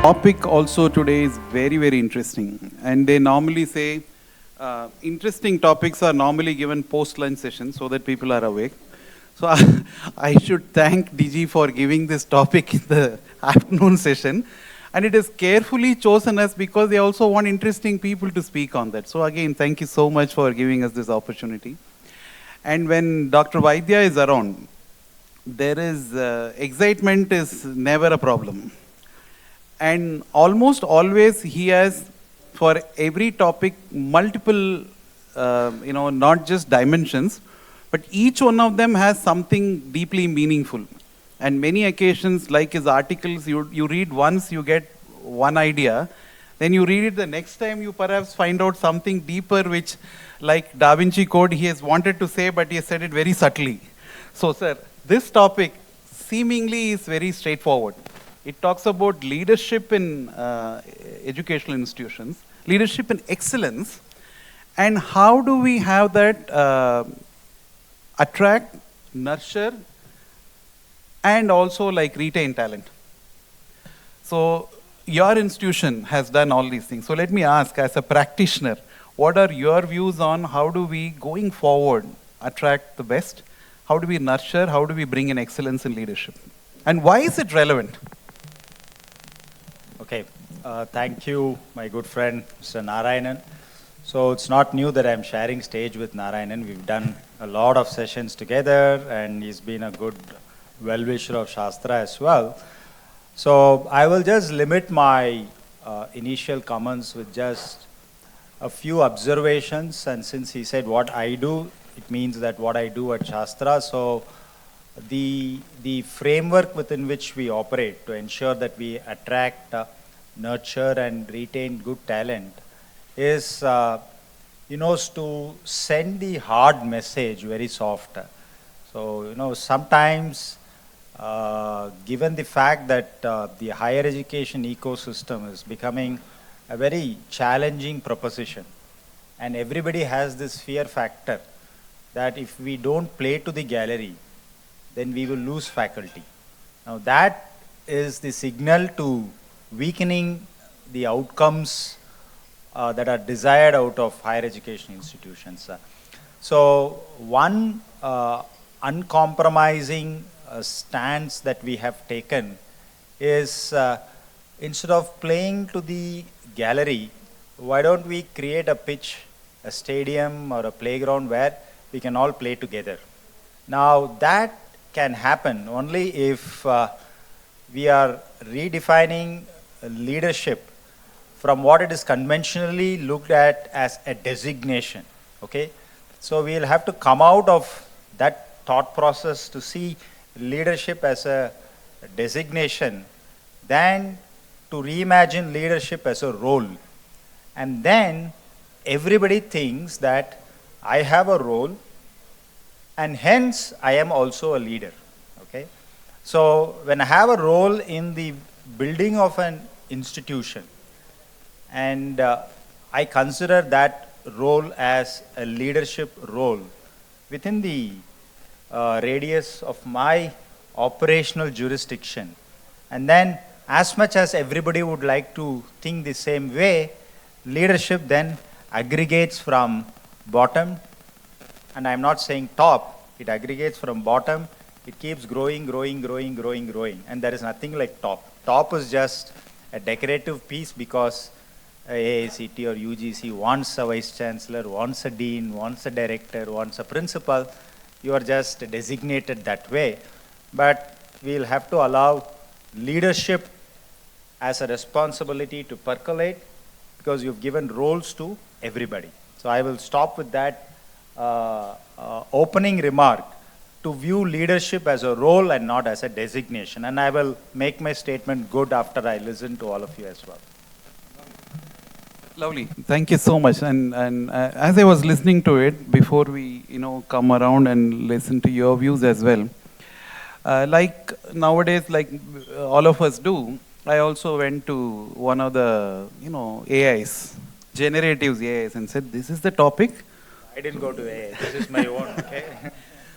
Topic also today is very, very interesting. And they normally say interesting topics are normally given post-lunch session so that people are awake. So I should thank Digi for giving this topic in the afternoon session. And it is carefully chosen as because they also want interesting people to speak on that. So again, thank you so much for giving us this opportunity. And when Dr. Vaidya is around, there is excitement is never a problem. And almost always he has, for every topic, multiple, not just dimensions, but each one of them has something deeply meaningful. And many occasions, like his articles, you read once, you get one idea. Then you read it the next time, you perhaps find out something deeper, which, like Da Vinci Code, he has wanted to say, but he has said it very subtly. So, sir, this topic seemingly is very straightforward. It talks about leadership in educational institutions, leadership in excellence, and how do we have that attract, nurture, and also like retain talent. So your institution has done all these things. So let me ask, as a practitioner, what are your views on how do we, going forward, attract the best? How do we nurture? How do we bring in excellence in leadership? And why is it relevant? Okay, thank you, my good friend, Mr. Narayanan. So it's not new that I'm sharing stage with Narayanan. We've done a lot of sessions together, and he's been a good well-wisher of Shastra as well. So I will just limit my initial comments with just a few observations, and since he said what I do, it means that what I do at Shastra. So the framework within which we operate to ensure that we attract, nurture and retain good talent is, to send the hard message very soft. So, sometimes given the fact that the higher education ecosystem is becoming a very challenging proposition, and everybody has this fear factor that if we don't play to the gallery, then we will lose faculty. Now that is the signal to weakening the outcomes that are desired out of higher education institutions. So one uncompromising stance that we have taken is instead of playing to the gallery, why don't we create a pitch, a stadium or a playground where we can all play together. Now that can happen only if we are redefining leadership from what it is conventionally looked at as a designation. Okay, so we'll have to come out of that thought process to see leadership as a designation, then to reimagine leadership as a role. And then everybody thinks that I have a role, and hence I am also a leader. Okay, so when I have a role in the building of an institution, and I consider that role as a leadership role within the radius of my operational jurisdiction, and then as much as everybody would like to think the same way, leadership then aggregates from bottom. And I'm not saying top, it aggregates from bottom, it keeps growing, and there is nothing like top. Top is just a decorative piece because AICT or UGC wants a Vice-Chancellor, wants a Dean, wants a Director, wants a Principal. You are just designated that way. But we'll have to allow leadership as a responsibility to percolate because you've given roles to everybody. So I will stop with that opening remark to view leadership as a role and not as a designation. And I will make my statement good after I listen to all of you as well. Lovely. Thank you so much. And as I was listening to it, before we come around and listen to your views as well, like nowadays, like all of us do, I also went to one of the AIs, generatives AIs, and said, this is the topic. I didn't go to AI. This is my own, okay?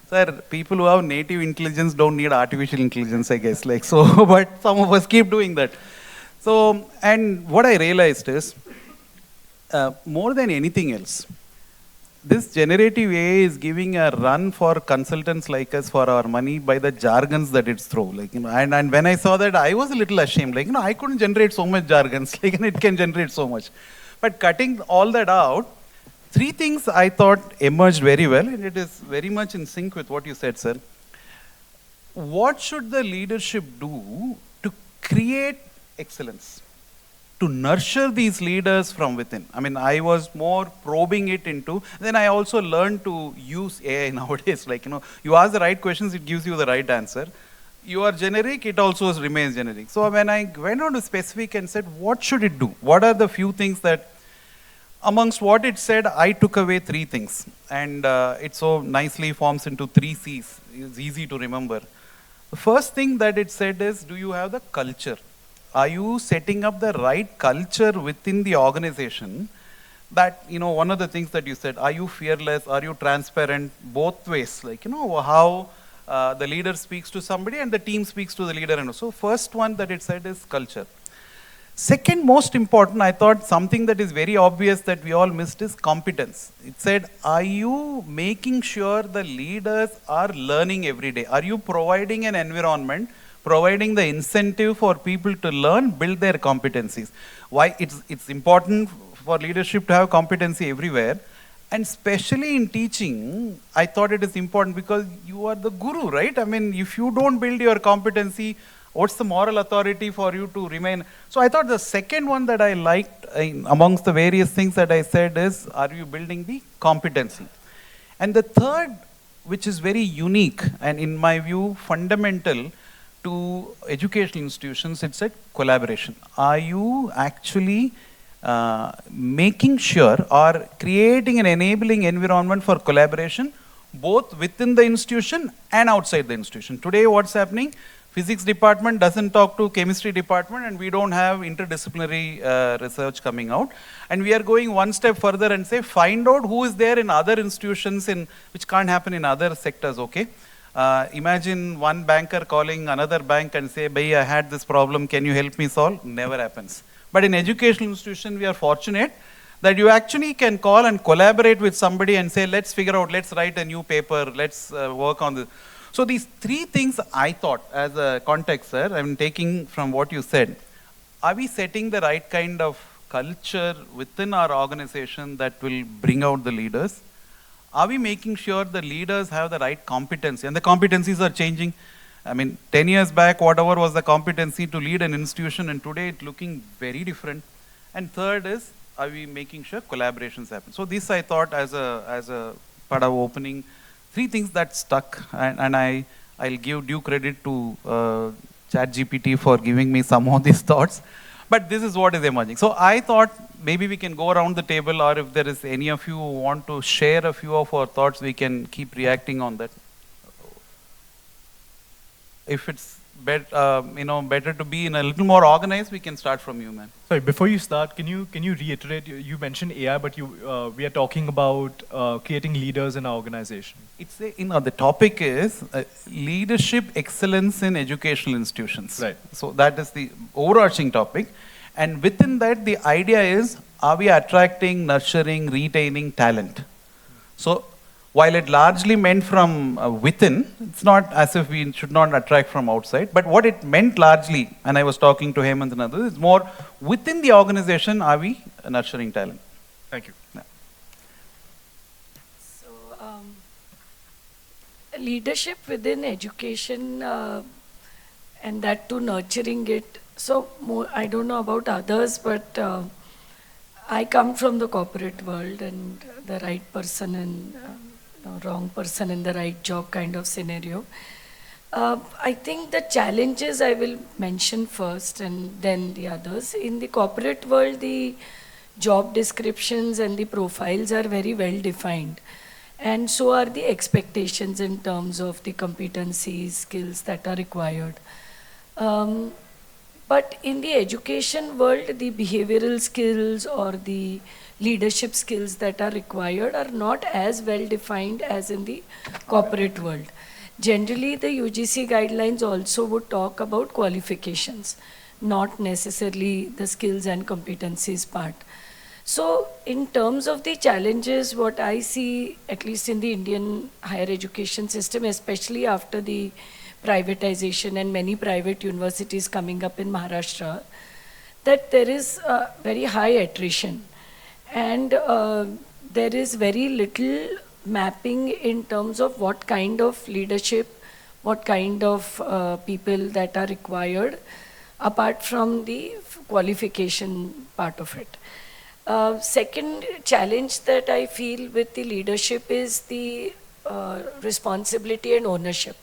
Sir, people who have native intelligence don't need artificial intelligence, I guess. Like so, but some of us keep doing that. So, and what I realized is, more than anything else, this generative AI is giving a run for consultants like us for our money by the jargons that it's through. Like, and when I saw that, I was a little ashamed. Like, I couldn't generate so much jargons. Like, it can generate so much. But cutting all that out, three things I thought emerged very well, and it is very much in sync with what you said, sir. What should the leadership do to create excellence? To nurture these leaders from within. I mean, I was more probing it into, then I also learned to use AI nowadays. Like, you ask the right questions, it gives you the right answer. You are generic, it also remains generic. So when I went on to specific and said, what should it do? What are the few things that, amongst what it said, I took away three things. And it so nicely forms into three C's. It's easy to remember. The first thing that it said is, do you have the culture? Are you setting up the right culture within the organization? That, one of the things that you said, are you fearless? Are you transparent? Both ways, like, how the leader speaks to somebody and the team speaks to the leader. And so first one that it said is culture. Second most important, I thought something that is very obvious that we all missed is competence. It said, are you making sure the leaders are learning every day? Are you providing an environment, providing the incentive for people to learn, build their competencies? Why it's important for leadership to have competency everywhere, and especially in teaching, I thought it is important because you are the guru, right? I mean, if you don't build your competency, what's the moral authority for you to remain? So I thought the second one that I liked amongst the various things that I said is, are you building the competency? And the third, which is very unique and in my view fundamental to educational institutions, it said collaboration. Are you actually making sure or creating an enabling environment for collaboration both within the institution and outside the institution? Today what's happening? Physics department doesn't talk to chemistry department and we don't have interdisciplinary research coming out. And we are going one step further and say, find out who is there in other institutions which can't happen in other sectors, okay? Imagine one banker calling another bank and say, "Bhai, I had this problem, can you help me solve?" Never happens. But in educational institution, we are fortunate that you actually can call and collaborate with somebody and say, let's figure out, let's write a new paper, let's work on this. So these three things I thought as a context, sir, I'm taking from what you said. Are we setting the right kind of culture within our organization that will bring out the leaders? Are we making sure the leaders have the right competency? And the competencies are changing. I mean, 10 years back, whatever was the competency to lead an institution, and today it's looking very different. And third is, are we making sure collaborations happen? So this I thought as a part of opening, three things that stuck, and I'll give due credit to ChatGPT for giving me some of these thoughts. But this is what is emerging. So I thought maybe we can go around the table, or if there is any of you who want to share a few of our thoughts, we can keep reacting on that. If it's better to be in a little more organized, we can start from you, man. Sorry, before you start, can you reiterate? You mentioned AI, but we are talking about creating leaders in our organization. It's the topic is leadership excellence in educational institutions. Right. So that is the overarching topic, and within that, the idea is: are we attracting, nurturing, retaining talent? So, while it largely meant from within, it's not as if we should not attract from outside, but what it meant largely, and I was talking to him and others, is more within the organization, are we nurturing talent? Thank you. Yeah. So, leadership within education and that too nurturing it. So, I don't know about others, but I come from the corporate world, and the right person and wrong person in the right job kind of scenario. I think the challenges I will mention first and then the others. In the corporate world, the job descriptions and the profiles are very well defined, and so are the expectations in terms of the competencies, skills that are required. But in the education world, the behavioral skills or the leadership skills that are required are not as well defined as in the corporate world. Generally, the UGC guidelines also would talk about qualifications, not necessarily the skills and competencies part. So in terms of the challenges, what I see, at least in the Indian higher education system, especially after the privatization and many private universities coming up in Maharashtra, that there is a very high attrition. And there is very little mapping in terms of what kind of leadership, what kind of people that are required, apart from the qualification part of it. Second challenge that I feel with the leadership is the responsibility and ownership.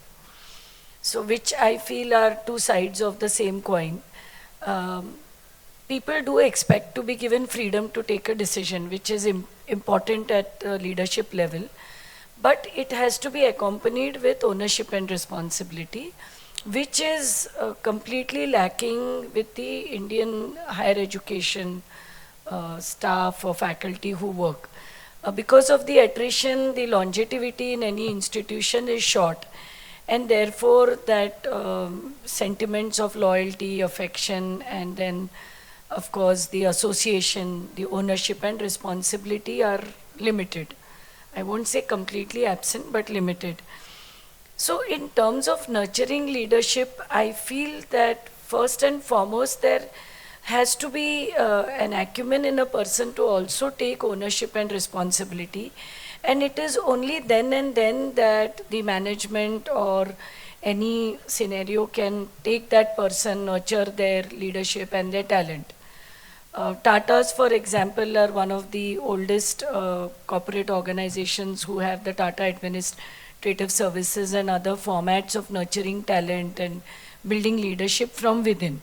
So which I feel are two sides of the same coin. People do expect to be given freedom to take a decision, which is important at leadership level, but it has to be accompanied with ownership and responsibility, which is completely lacking with the Indian higher education staff or faculty who work. Because of the attrition, the longevity in any institution is short, and therefore that sentiments of loyalty, affection, and then of course the association, the ownership and responsibility are limited. I won't say completely absent, but limited. So in terms of nurturing leadership, I feel that first and foremost there has to be an acumen in a person to also take ownership and responsibility. And it is only then and then that the management or any scenario can take that person, nurture their leadership and their talent. Tatas, for example, are one of the oldest corporate organizations who have the Tata Administrative Services and other formats of nurturing talent and building leadership from within.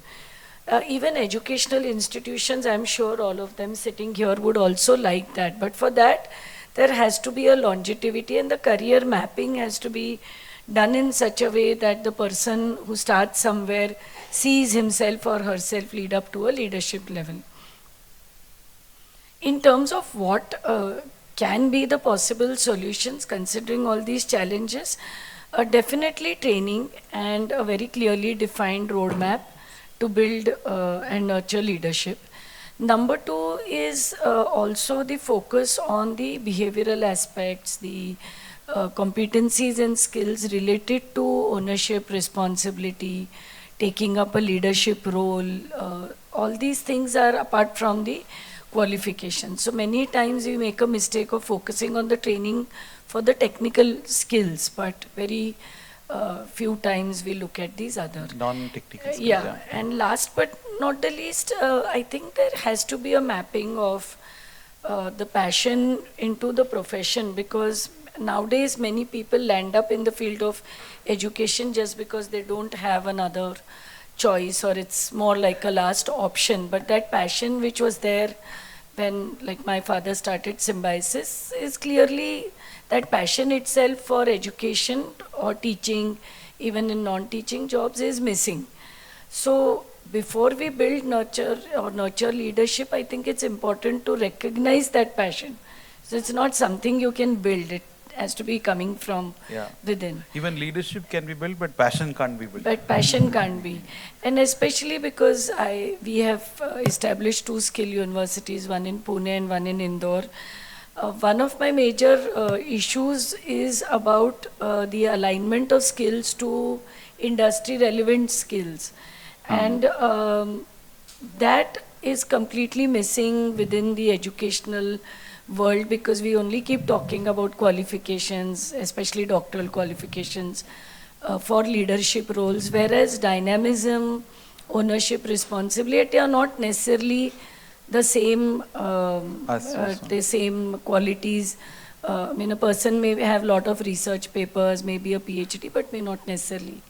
Even educational institutions, I'm sure all of them sitting here would also like that. But for that, there has to be a longevity, and the career mapping has to be done in such a way that the person who starts somewhere sees himself or herself lead up to a leadership level. In terms of what can be the possible solutions considering all these challenges, definitely training and a very clearly defined roadmap to build and nurture leadership. Number two is also the focus on the behavioral aspects, the competencies and skills related to ownership, responsibility, taking up a leadership role. All these things are apart from the qualification. So many times we make a mistake of focusing on the training for the technical skills, but very few times we look at these other Non-technical skills. yeah. And last but not the least, I think there has to be a mapping of the passion into the profession, because nowadays many people land up in the field of education just because they don't have another choice, or it's more like a last option. But that passion which was there when, like, my father started Symbiosis is clearly that passion itself for education or teaching, even in non-teaching jobs, is missing. So before we build nurture leadership, I think it's important to recognize that passion. So it's not something you can build. It has to be coming from within. Even leadership can be built, but passion can't be built. But passion can't be. And especially because we have established 2 skill universities, one in Pune and one in Indore. One of my major issues is about the alignment of skills to industry relevant skills. And that is completely missing within the educational world, because we only keep talking about qualifications, especially doctoral qualifications for leadership roles, whereas dynamism, ownership, responsibility are not necessarily the same qualities. I mean, a person may have a lot of research papers, maybe a PhD, but may not necessarily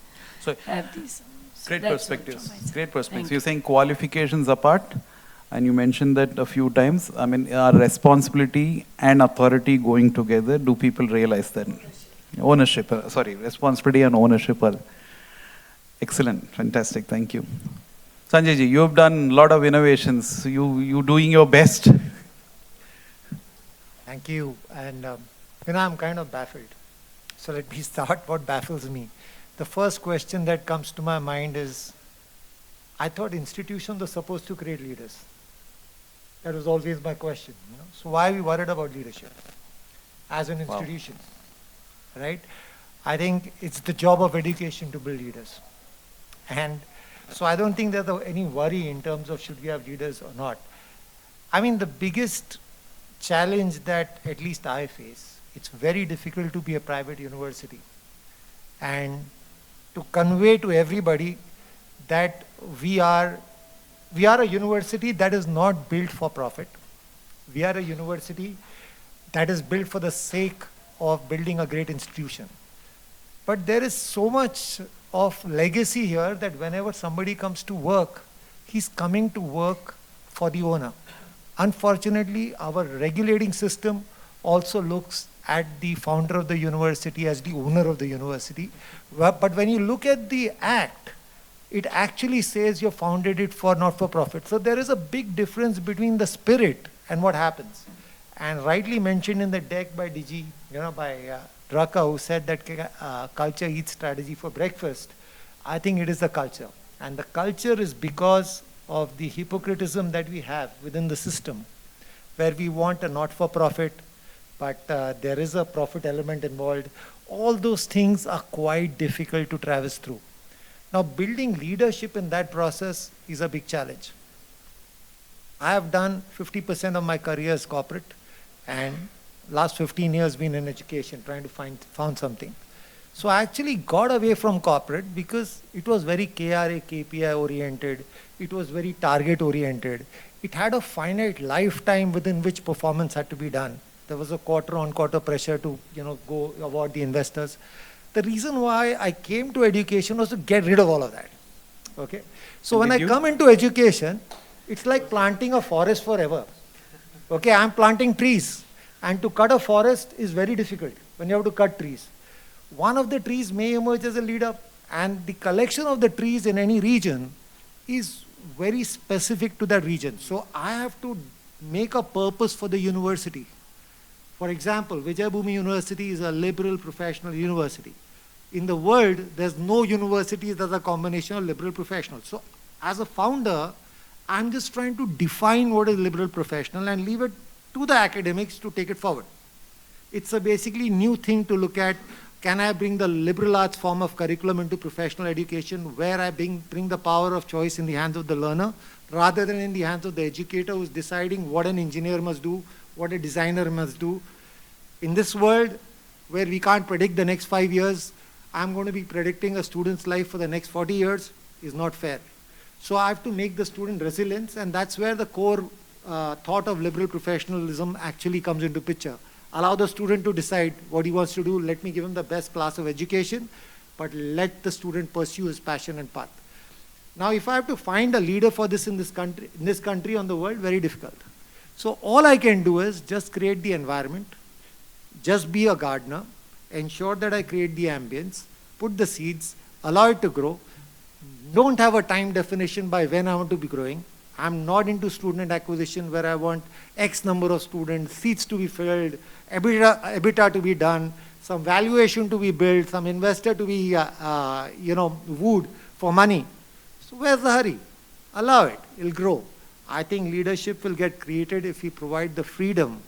have these. Great perspectives. Great perspectives. You're saying qualifications apart, and you mentioned that a few times. I mean, are responsibility and authority going together? Do people realize that? Ownership. Responsibility and ownership are excellent. Fantastic. Thank you. Sanjay ji, you have done a lot of innovations. You doing your best. Thank you. And I'm kind of baffled. So let me start what baffles me. The first question that comes to my mind is, I thought institutions are supposed to create leaders. That was always my question. So why are we worried about leadership as an institution, right? I think it's the job of education to build leaders. And so I don't think there's any worry in terms of should we have leaders or not. I mean, the biggest challenge that at least I face, it's very difficult to be a private university and to convey to everybody that we are a university that is not built for profit. We are a university that is built for the sake of building a great institution. But there is so much of legacy here that whenever somebody comes to work, he's coming to work for the owner. Unfortunately, our regulating system also looks at the founder of the university as the owner of the university. But when you look at the act, it actually says you founded it for not for profit. So there is a big difference between the spirit and what happens. And rightly mentioned in the deck by Digi, by Raka, who said that culture eats strategy for breakfast. I think it is the culture. And the culture is because of the hypocritism that we have within the system, where we want a not-for-profit, but there is a profit element involved. All those things are quite difficult to traverse through. Now, building leadership in that process is a big challenge. I have done 50% of my career as corporate, and last 15 years been in education, trying to found something. So I actually got away from corporate because it was very KRA, KPI oriented. It was very target oriented. It had a finite lifetime within which performance had to be done. There was a quarter-on-quarter pressure to go award the investors. The reason why I came to education was to get rid of all of that. Okay? So when I come into education, it's like planting a forest forever. Okay, I'm planting trees. And to cut a forest is very difficult when you have to cut trees. One of the trees may emerge as a leader, and the collection of the trees in any region is very specific to that region. So I have to make a purpose for the university. For example, Vijaybhoomi University is a liberal professional university. In the world, there's no university that's a combination of liberal professionals. So as a founder, I'm just trying to define what is liberal professional and leave it to the academics to take it forward. It's a basically new thing to look at. Can I bring the liberal arts form of curriculum into professional education, where I bring the power of choice in the hands of the learner rather than in the hands of the educator who's deciding what an engineer must do, what a designer must do. In this world where we can't predict the next 5 years, I'm going to be predicting a student's life for the next 40 years is not fair. So I have to make the student resilient, and that's where the core thought of liberal professionalism actually comes into picture. Allow the student to decide what he wants to do. Let me give him the best class of education, but let the student pursue his passion and path. Now, if I have to find a leader for this in this country, on the world, very difficult. So all I can do is just create the environment, just be a gardener, ensure that I create the ambience, put the seeds, allow it to grow. Don't have a time definition by when I want to be growing. I'm not into student acquisition where I want X number of students, seats to be filled, EBITDA to be done, some valuation to be built, some investor to be wooed for money. So where's the hurry? Allow it, it'll grow. I think leadership will get created if we provide the freedom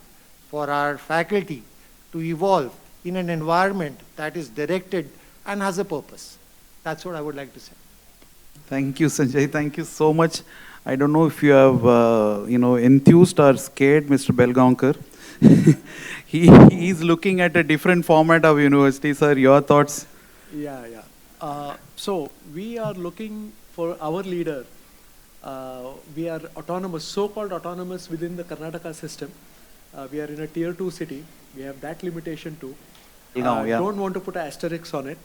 for our faculty to evolve in an environment that is directed and has a purpose. That's what I would like to say. Thank you, Sanjay. Thank you so much. I don't know if you have, enthused or scared Mr. Belgaumkar. He's looking at a different format of university. Sir, your thoughts? Yeah. So we are looking for our leader. We are autonomous, so-called autonomous within the Karnataka system. We are in a tier 2 city. We have that limitation too. Don't want to put an asterisk on it.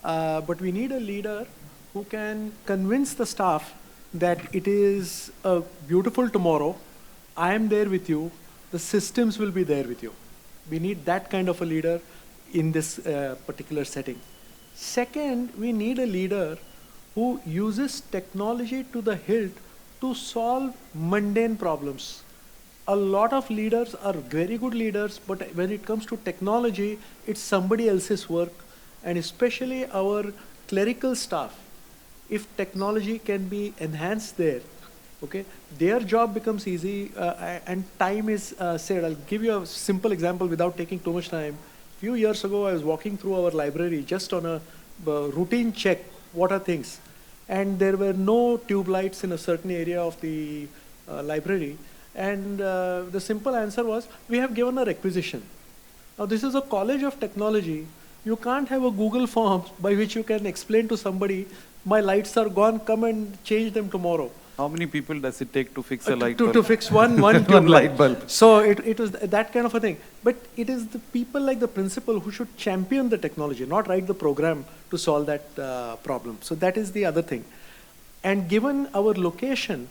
But we need a leader who can convince the staff that it is a beautiful tomorrow. I am there with you. The systems will be there with you. We need that kind of a leader in this particular setting. Second, we need a leader who uses technology to the hilt to solve mundane problems. A lot of leaders are very good leaders, but when it comes to technology, it's somebody else's work, and especially our clerical staff. if technology can be enhanced there, okay, their job becomes easy and time is saved. I'll give you a simple example without taking too much time. Few years ago, I was walking through our library just on a routine check, what are things? And there were no tube lights in a certain area of the library. And the simple answer was, we have given a requisition. Now this is a college of technology. You can't have a Google form by which you can explain to somebody, my lights are gone, come and change them tomorrow. How many people does it take to fix a light bulb? To fix one tube One light. light bulb. So it was that kind of a thing. But it is the people like the principal who should champion the technology, not write the program to solve that problem. So that is the other thing. And given our location,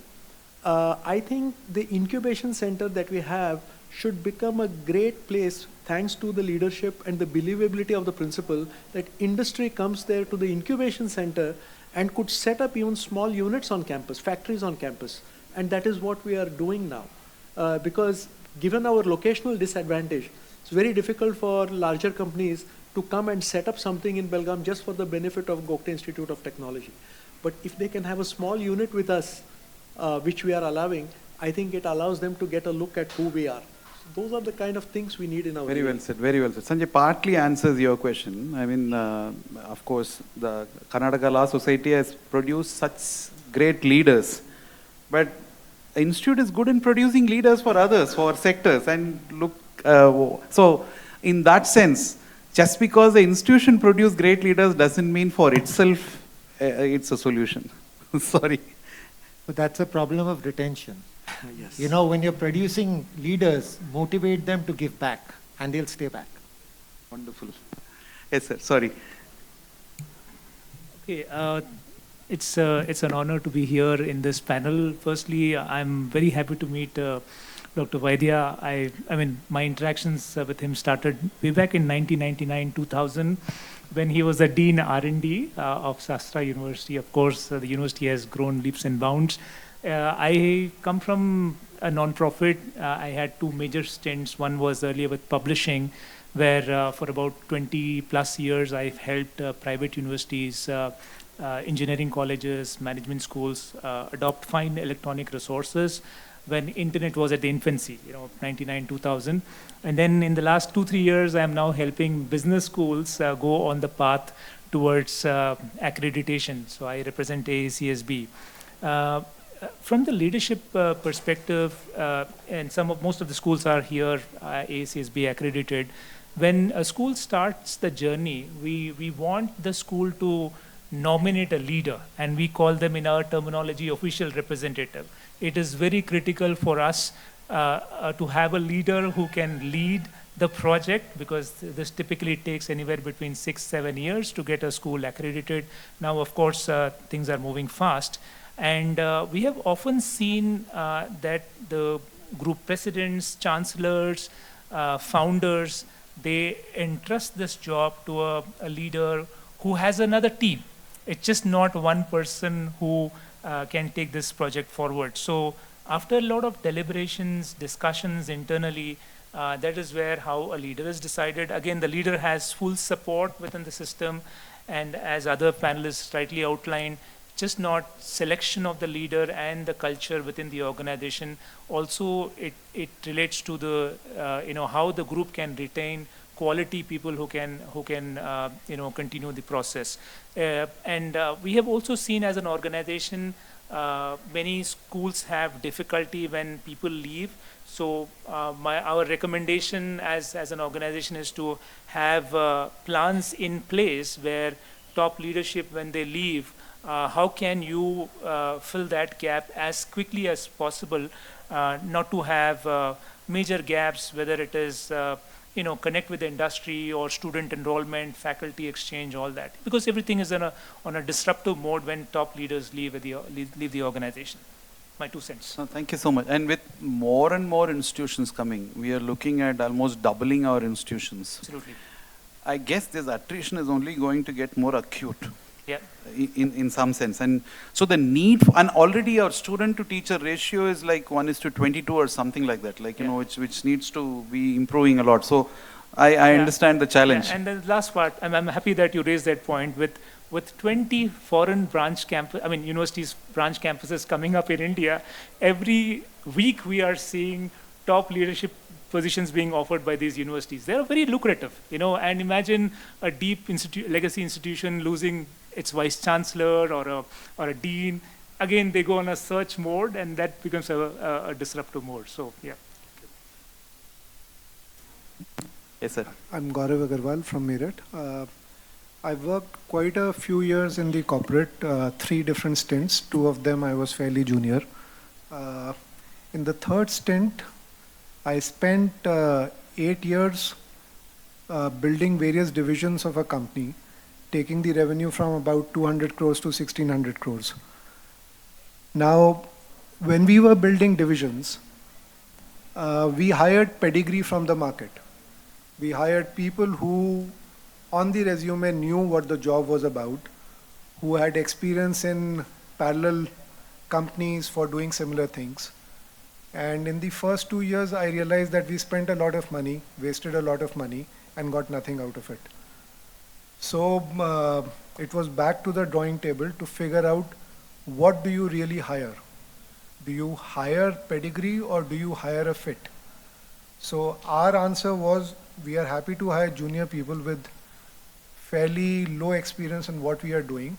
I think the incubation center that we have should become a great place, thanks to the leadership and the believability of the principal, that industry comes there to the incubation center and could set up even small units on campus, factories on campus. And that is what we are doing now. Because given our locational disadvantage, it's very difficult for larger companies to come and set up something in Belgaum just for the benefit of Gokte Institute of Technology. But if they can have a small unit with us, which we are allowing, I think it allows them to get a look at who we are. So those are the kind of things we need in our Very well said, very well said. Sanjay, partly answers your question. I mean, of course, the Karnataka Law Society has produced such great leaders, but the institute is good in producing leaders for others, for sectors, and look, so in that sense, just because the institution produces great leaders doesn't mean for itself it's a solution. Sorry. But that's a problem of retention. Yes. You know, when you're producing leaders, motivate them to give back, and they'll stay back. Wonderful. Yes, sir. Sorry. Okay, it's an honor to be here in this panel. Firstly, I'm very happy to meet Dr. Vaidya. I mean, my interactions with him started way back in 1999, 2000, when he was the Dean R&D of SASTRA University. Of course, the university has grown leaps and bounds. I come from a non-profit. I had two major stints. One was earlier with publishing, where for about 20 plus years, I've helped private universities, engineering colleges, management schools adopt fine electronic resources when internet was at the infancy, 99, 2000. And then in the last 2-3 years, I'm now helping business schools go on the path towards accreditation. So I represent AACSB. From the leadership perspective, and most of the schools are here, AACSB accredited. When a school starts the journey, we want the school to nominate a leader, and we call them in our terminology official representative. It is very critical for us to have a leader who can lead the project, because this typically takes anywhere between 6-7 years to get a school accredited. Now, of course, things are moving fast. And we have often seen that the group presidents, chancellors, founders, they entrust this job to a leader who has another team. It's just not one person who can take this project forward. So after a lot of deliberations, discussions internally, that is where how a leader is decided. Again, the leader has full support within the system, and as other panelists rightly outlined, just not selection of the leader and the culture within the organization. Also, it relates to the how the group can retain quality people who can continue the process. And we have also seen as an organization, many schools have difficulty when people leave. So our recommendation as an organization is to have plans in place where top leadership, when they leave, how can you fill that gap as quickly as possible, not to have major gaps, whether it is connect with the industry or student enrollment, faculty exchange, all that. Because everything is on a disruptive mode when top leaders leave the organization. My 2 cents. Thank you so much. And with more and more institutions coming, we are looking at almost doubling our institutions. Absolutely. I guess this attrition is only going to get more acute. Yeah. In some sense. And so the need, and already our student to teacher ratio is like 1:22 or something like that, which needs to be improving a lot. So I understand the challenge. Yeah. And the last part, I'm happy that you raised that point with with 20 foreign universities branch campuses coming up in India, every week we are seeing top leadership positions being offered by these universities. They are very lucrative, and imagine a deep legacy institution losing its vice-chancellor or a dean. Again, they go on a search mode, and that becomes a disruptive mode. So, yeah. Yes, sir. I'm Gaurav Agarwal from Meerut. I've worked quite a few years in the corporate, 3 different stints. 2 of them I was fairly junior. In the 3rd stint, I spent 8 years building various divisions of a company, taking the revenue from about 200 crores to 1600 crores. Now, when we were building divisions, we hired pedigree from the market. We hired people who on the resume knew what the job was about, who had experience in parallel companies for doing similar things. And in the first 2 years, I realized that we spent a lot of money, wasted a lot of money, and got nothing out of it. So it was back to the drawing table to figure out, what do you really hire? Do you hire pedigree or do you hire a fit? So our answer was, we are happy to hire junior people with fairly low experience in what we are doing,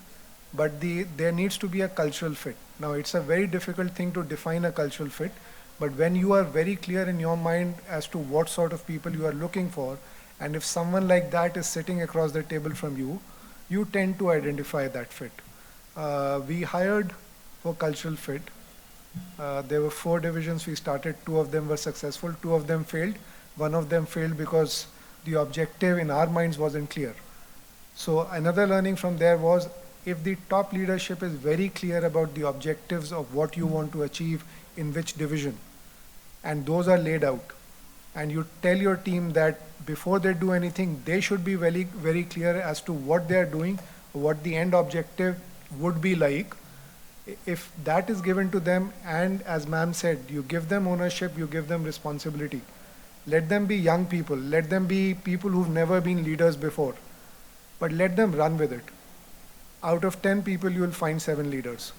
but there needs to be a cultural fit. Now, it's a very difficult thing to define a cultural fit, but when you are very clear in your mind as to what sort of people you are looking for, and if someone like that is sitting across the table from you, you tend to identify that fit. We hired for cultural fit. There were 4 divisions we started. 2 of them were successful, 2 of them failed. 1 of them failed because the objective in our minds wasn't clear. So another learning from there was, if the top leadership is very clear about the objectives of what you want to achieve in which division, and those are laid out, and you tell your team that before they do anything, they should be very, very clear as to what they are doing, what the end objective would be like. If that is given to them, and as ma'am said, you give them ownership, you give them responsibility. Let them be young people, let them be people who've never been leaders before, but let them run with it. Out of 10 people, you will find 7 leaders.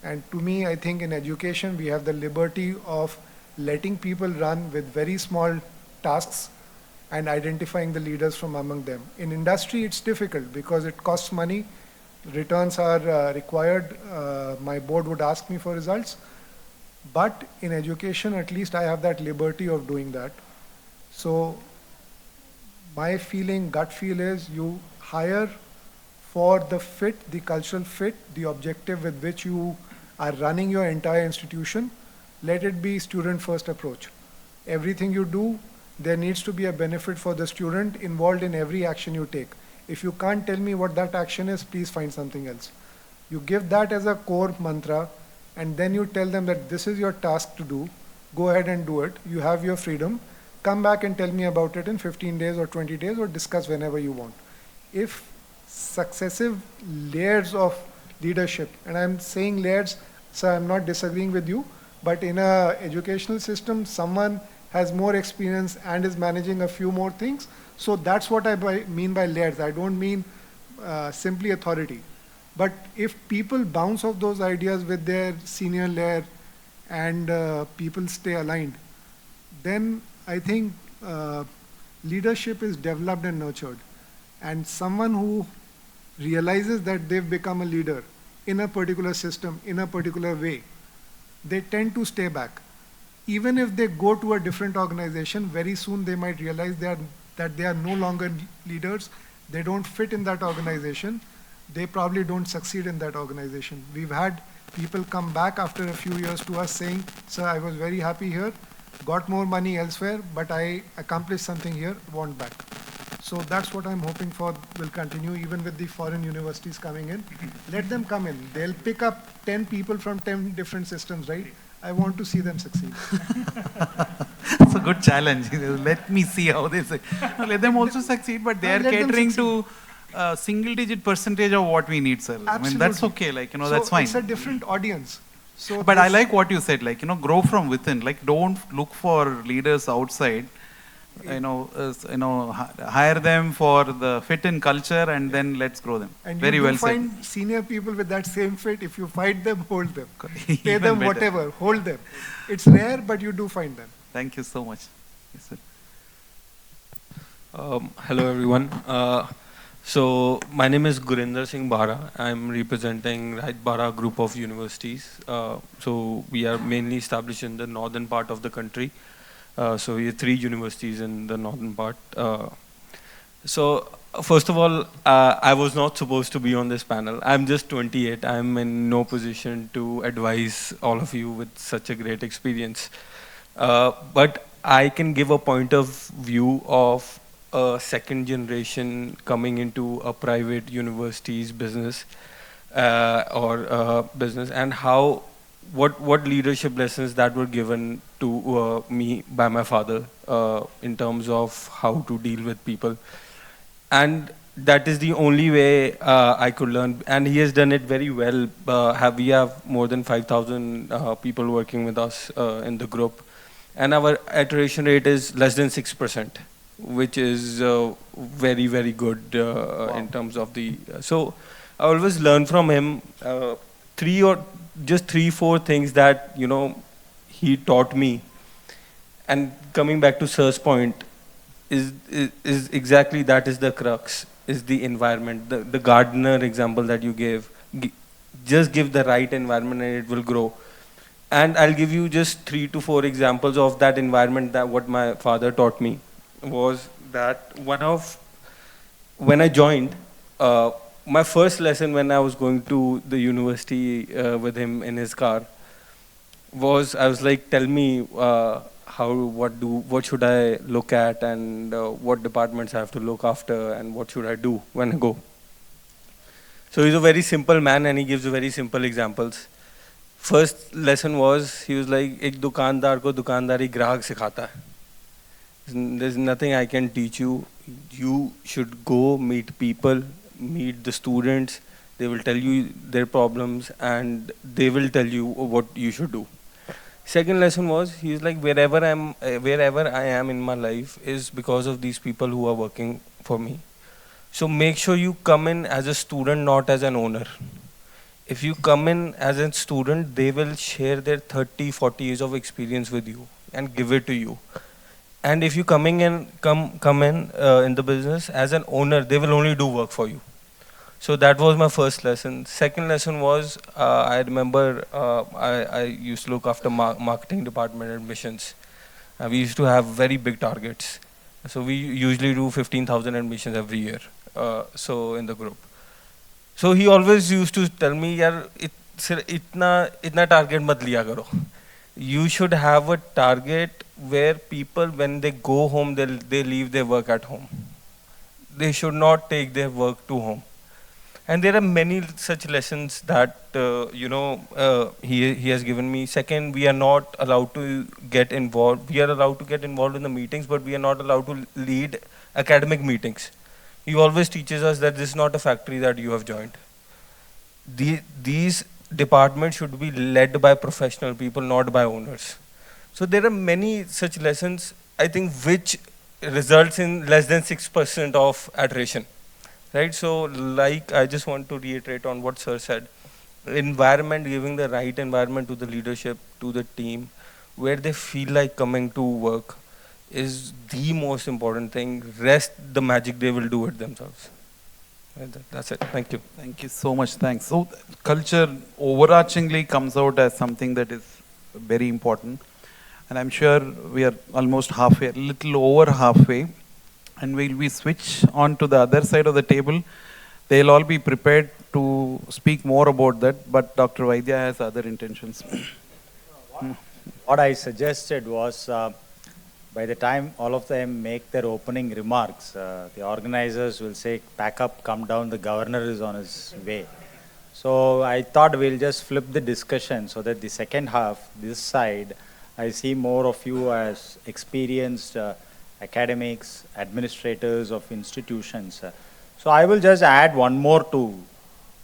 And to me, I think in education, we have the liberty of letting people run with very small tasks and identifying the leaders from among them. In industry, it's difficult because it costs money. Returns are required. My board would ask me for results. But in education, at least I have that liberty of doing that. So my feeling, gut feel is, you hire for the fit, the cultural fit, the objective with which you are running your entire institution. Let it be student-first approach. Everything you do, there needs to be a benefit for the student involved in every action you take. If you can't tell me what that action is, please find something else. You give that as a core mantra, and then you tell them that this is your task to do. Go ahead and do it. You have your freedom. Come back and tell me about it in 15 days or 20 days, or discuss whenever you want. If successive layers of leadership, and I'm saying layers, so I'm not disagreeing with you, but in an educational system, someone has more experience and is managing a few more things. So that's what I mean by layers. I don't mean simply authority. But if people bounce off those ideas with their senior layer and people stay aligned, then I think leadership is developed and nurtured. And someone who realizes that they've become a leader in a particular system, in a particular way, they tend to stay back. Even if they go to a different organization, very soon they might realize that they are no longer leaders, they don't fit in that organization, they probably don't succeed in that organization. We've had people come back after a few years to us saying, sir, I was very happy here, got more money elsewhere, but I accomplished something here, want back. So that's what I'm hoping for will continue, even with the foreign universities coming in. Let them come in. They'll pick up 10 people from 10 different systems, right? I want to see them succeed. It's a good challenge. Let me see how they say. No, let them also succeed, but they are catering to a single-digit percentage of what we need, sir. Absolutely. I mean, that's okay. Like, so that's fine. It's a different audience. So but I like what you said. Like, grow from within. Like, don't look for leaders outside. hire them for the fit in culture and then let's grow them. And Very you well do said. find senior people with that same fit. If you find them, hold them. Pay Even them better. whatever, hold them. It's rare, but you do find them. Thank you so much. Yes, sir. Hello everyone. So my name is Gurinder Singh Bara. I'm representing Raj Bara group of universities. So we are mainly established in the northern part of the country. So we have 3 universities in the northern part. So first of all, I was not supposed to be on this panel. I'm just 28. I'm in no position to advise all of you with such a great experience. But I can give a point of view of a second generation coming into a private university's business business, and how what leadership lessons that were given to me by my father in terms of how to deal with people. And that is the only way I could learn, and he has done it very well. We have more than 5,000 people working with us in the group, and our iteration rate is less than 6%, which is very, very good in terms of the. So I always learn from him 3-4 things that he taught me. And coming back to Sir's point, is exactly that is the crux, is the environment. The gardener example that you gave, just give the right environment and it will grow. And I'll give you just 3 to 4 examples of that environment. That what my father taught me was that when I joined, my first lesson when I was going to the university with him in his car was, I was like, tell me what should I look at, and what departments I have to look after, and what should I do when I go. So he's a very simple man and he gives very simple examples. First lesson was, he was like, एक दुकानदार को दुकानदारी ग्राहक सिखाता है. There's nothing I can teach you. You should go meet people, meet the students. They will tell you their problems and they will tell you what you should do. Second lesson was, he's like, wherever I am in my life is because of these people who are working for me. So make sure you come in as a student, not as an owner. If you come in as a student, they will share their 30-40 years of experience with you and give it to you. And if you come in in the business as an owner, they will only do work for you. So that was my first lesson. Second lesson was, I remember I used to look after marketing department admissions. We used to have very big targets. So we usually do 15,000 admissions every year. So in the group. So he always used to tell me, yaar, itna target mat liya karo. You should have a target where people, when they go home, they leave their work at home. They should not take their work to home. And there are many such lessons that he has given me. Second, we are not allowed to get involved. We are allowed to get involved in the meetings, but we are not allowed to lead academic meetings. He always teaches us that this is not a factory that you have joined. These departments should be led by professional people, not by owners. So there are many such lessons, I think, which results in less than 6% of attrition. Right? So like, I just want to reiterate on what Sir said. Environment, giving the right environment to the leadership, to the team, where they feel like coming to work is the most important thing. Rest, the magic, they will do it themselves. That's it. Thank you. Thank you so much. Thanks. So culture overarchingly comes out as something that is very important. And I'm sure we are almost halfway, a little over halfway. And will we switch on to the other side of the table? They'll all be prepared to speak more about that, but Dr. Vaidya has other intentions. What I suggested was, by the time all of them make their opening remarks, the organizers will say, pack up, come down, the governor is on his way. So I thought we'll just flip the discussion so that the second half, this side, I see more of you as experienced academics, administrators of institutions. So I will just add one more to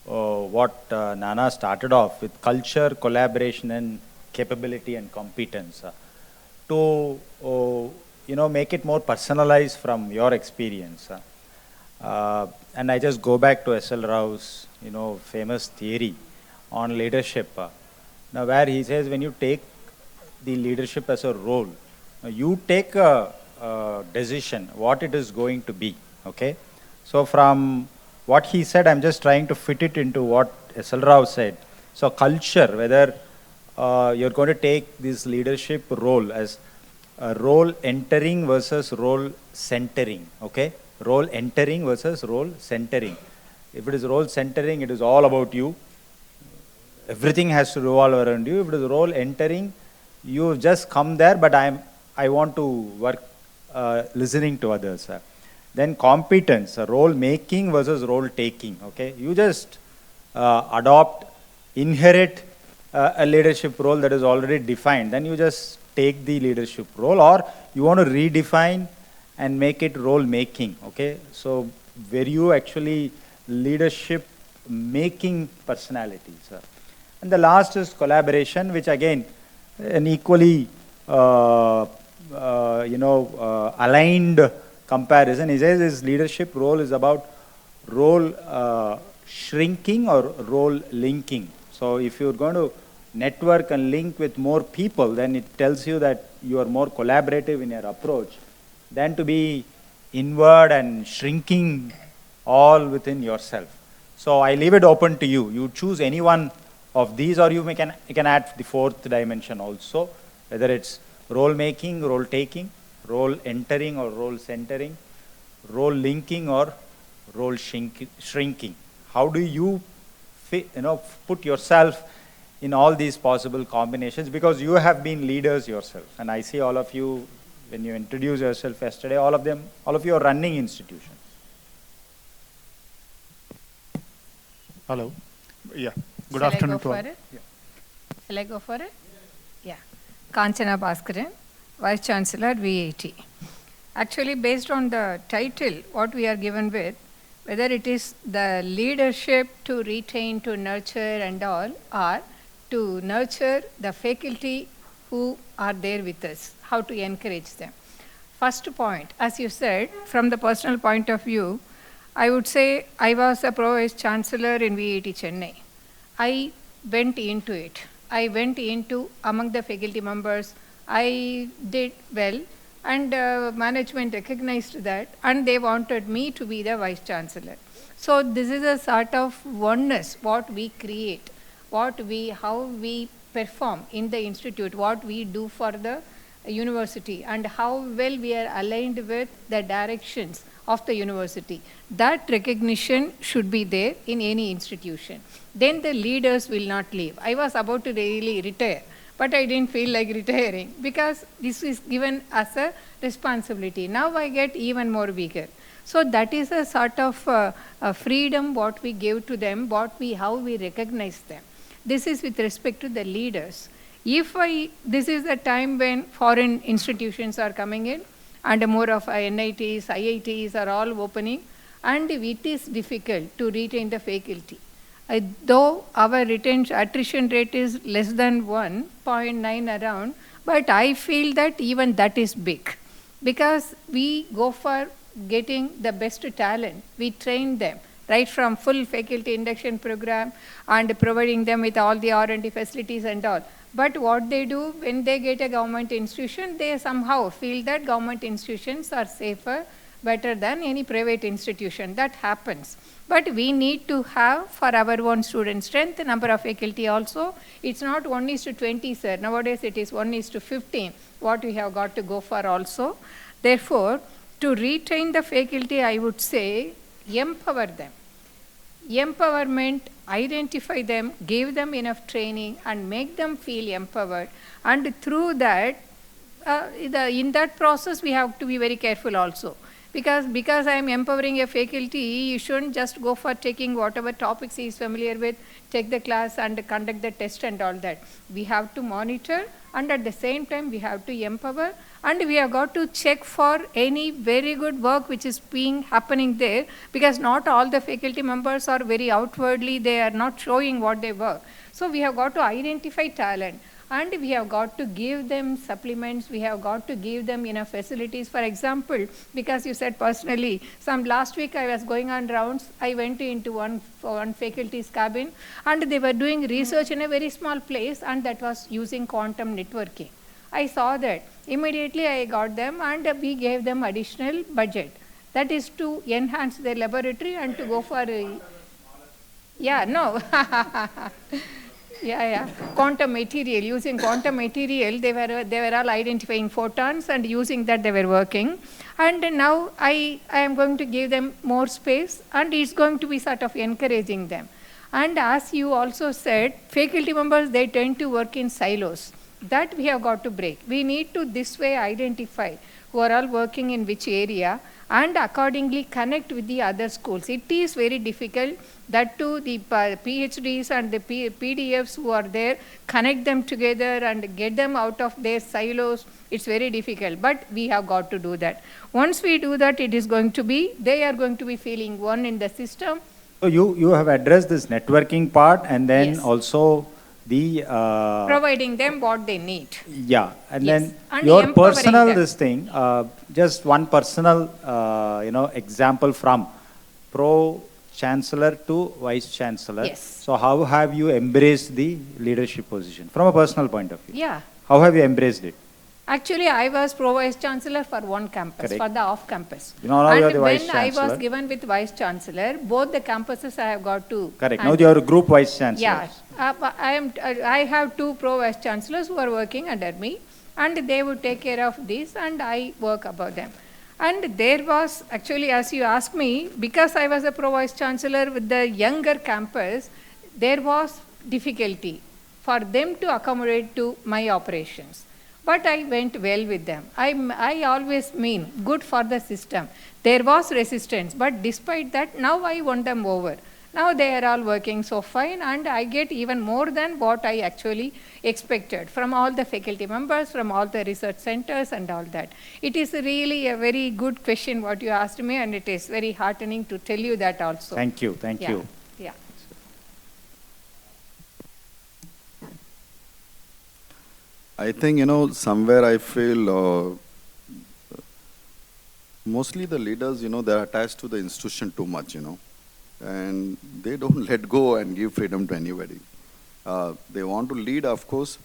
what Nana started off with: culture, collaboration and capability and competence. To make it more personalized from your experience. And I just go back to S.L. Rao's, famous theory on leadership. Now, where he says when you take the leadership as a role, you take a decision what it is going to be. Okay. So from what he said, I'm just trying to fit it into what S.L. Rao said. So culture, whether you're going to take this leadership role as a role entering versus role centering. Okay. Role entering versus role centering. If it is role centering, it is all about you. Everything has to revolve around you. If it is role entering, you just come there, but I want to work listening to others. Then competence, role making versus role taking. Okay, you just adopt, inherit a leadership role that is already defined. Then you just take the leadership role, or you want to redefine and make it role making. Okay, so where you actually leadership making personalities. And the last is collaboration, which again an equally aligned comparison. He says his leadership role is about role shrinking or role linking. So if you're going to network and link with more people, then it tells you that you are more collaborative in your approach than to be inward and shrinking all within yourself. So I leave it open to you. You choose any one of these, or you can add the fourth dimension also, whether it's role making, role taking, role entering or role centering, role linking or role shrinking. How do you put yourself in all these possible combinations? Because you have been leaders yourself, and I see all of you when you introduced yourself yesterday. All of you are running institutions. Hello. Yeah. Good Shall afternoon I go to all. for it? Yeah. Shall I go for it? Yeah. Kanchana Bhaskaran, Vice-Chancellor, VAT. Actually, based on the title, what we are given with, whether it is the leadership to retain, to nurture and all, or to nurture the faculty who are there with us, how to encourage them. First point, as you said, from the personal point of view, I would say I was a Pro-Chancellor in VAT Chennai. I went into it. I went into among the faculty members. I did well, and management recognized that, and they wanted me to be the Vice-Chancellor. So this is a sort of oneness, what we create, how we perform in the institute, what we do for the university, and how well we are aligned with the directions of the university. That recognition should be there in any institution. Then the leaders will not leave. I was about to really retire, but I didn't feel like retiring because this is given as a responsibility. Now I get even more bigger. So that is a sort of a freedom what we give to them, how we recognize them. This is with respect to the leaders. This is the time when foreign institutions are coming in, and more of NITs, IITs are all opening, and it is difficult to retain the faculty. Though our attrition rate is less than 1.9 around, but I feel that even that is big, because we go for getting the best talent. We train them right from full faculty induction program and providing them with all the R&D facilities and all. But what they do when they get a government institution, they somehow feel that government institutions are safer, better than any private institution. That happens. But we need to have for our own student strength, number of faculty also. It's not 1:20, sir. Nowadays it is 1:15, what we have got to go for also. Therefore, to retain the faculty, I would say, empower them. Empowerment, identify them, give them enough training, and make them feel empowered. And through that, in that process, we have to be very careful also. Because I am empowering a faculty, you shouldn't just go for taking whatever topics he is familiar with, take the class and conduct the test and all that. We have to monitor, and at the same time we have to empower, and we have got to check for any very good work which is happening there, because not all the faculty members are very outwardly, they are not showing what they work. So we have got to identify talent. And we have got to give them supplements, we have got to give them enough facilities. For example, because you said personally, last week I was going on rounds, I went into one faculty's cabin, and they were doing research in a very small place, and that was using quantum networking. I saw that. Immediately I got them, and we gave them additional budget. That is to enhance their laboratory and to go for quantum material. Using quantum material, they were all identifying photons, and using that they were working. And now I am going to give them more space, and it's going to be sort of encouraging them. And as you also said, faculty members, they tend to work in silos. That we have got to break. We need to this way identify who are all working in which area, and accordingly connect with the other schools. It is very difficult that to the PhDs and the PDFs who are there, connect them together and get them out of their silos. It's very difficult, but we have got to do that. Once we do that, it is going to be, they are going to be feeling one in the system. So you have addressed this networking part, and then also the providing them what they need. Yeah, and then and your personal them. This thing, just one personal example from Pro-Chancellor to Vice-Chancellor. Yes. So how have you embraced the leadership position from a personal point of view? Yeah. How have you embraced it? Actually, I was Pro-Vice-Chancellor for one campus, Correct. for the off-campus. Now and you are the when Vice-Chancellor. I was given with Vice-Chancellor, both the campuses I have got to Correct. Now you are a group Vice-Chancellor. Yeah. I have two Pro-Vice-Chancellors who are working under me, and they would take care of this, and I work about them. And there was, actually, as you asked me, because I was a Pro-Vice-Chancellor with the younger campus, there was difficulty for them to accommodate to my operations. But I went well with them. I always mean good for the system. There was resistance, but despite that, now I won them over. Now they are all working so fine, and I get even more than what I actually expected from all the faculty members, from all the research centers and all that. It is really a very good question what you asked me, and it is very heartening to tell you that also. Thank you. Thank you. Yeah. I think, somewhere I feel mostly the leaders, they're attached to the institution too much, and they don't let go and give freedom to anybody. They want to lead, of course,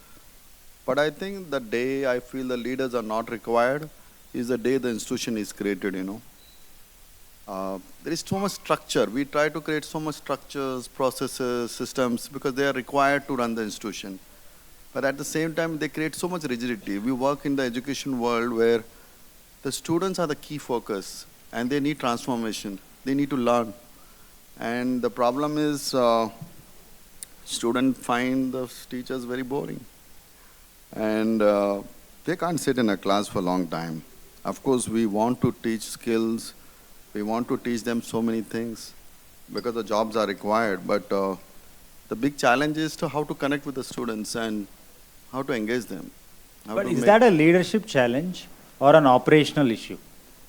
but I think the day I feel the leaders are not required is the day the institution is created, There is so much structure. We try to create so much structures, processes, systems, because they are required to run the institution. But at the same time, they create so much rigidity. We work in the education world where the students are the key focus, and they need transformation. They need to learn. And the problem is students find the teachers very boring. And they can't sit in a class for a long time. Of course, we want to teach skills. We want to teach them so many things because the jobs are required. But the big challenge is to how to connect with the students and how to engage them. But is that a leadership challenge or an operational issue?